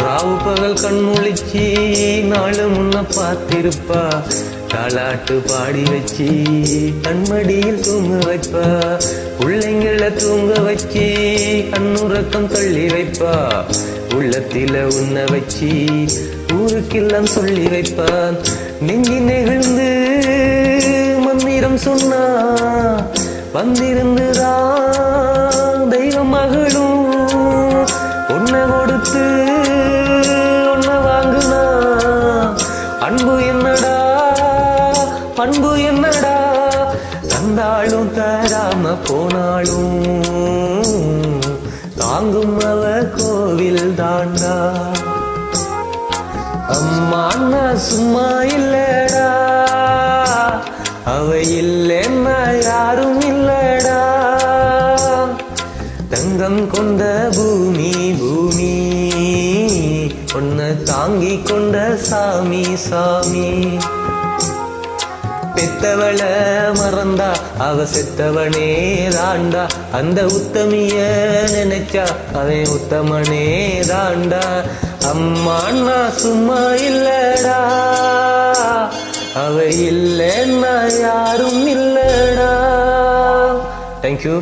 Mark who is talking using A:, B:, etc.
A: ராவு பகல் கண்முழிச்சி நாலு முன்ன பார்த்திருப்பா. தாலாட்டு பாடி வச்சி கண்மடியில் தூங்க வைப்பா. பிள்ளைங்கள தூங்க வச்சி கண்ணுறக்கம் தள்ளி வைப்பா. உள்ளத்தில உன்ன வச்சி ஊருக்கெல்லாம் சொல்லி வைப்பான். நெஞ்சி நெகிழ்ந்து மந்திரம் சொன்னா வந்திருந்துதான் தெய்வ மகளும். ஒன்ன கொடுத்து ஒன்ன வாங்குனா அன்பு என்னடா பண்பு என்னடா. தந்தாலும் தராம போனாலும் தாங்கும் அவ கோவில் தாண்டா. அம்மா சும்மா இல்லடா, அவ இல்லைன்னா யாரும் இல்லடா. தங்கம் கொண்ட பூமி பூமி, உன்னை தாங்கி கொண்ட சாமி சாமி. பெத்தவள மறந்தா அவ செத்தவனே தாண்டா. அந்த உத்தமிய நினைச்சா அவன் உத்தமனே தாண்டா. அம்மா நான் சும்மா இல்லடா, அவ இல்லைன்னா யாரும் இல்லடா. தேங்க்யூ.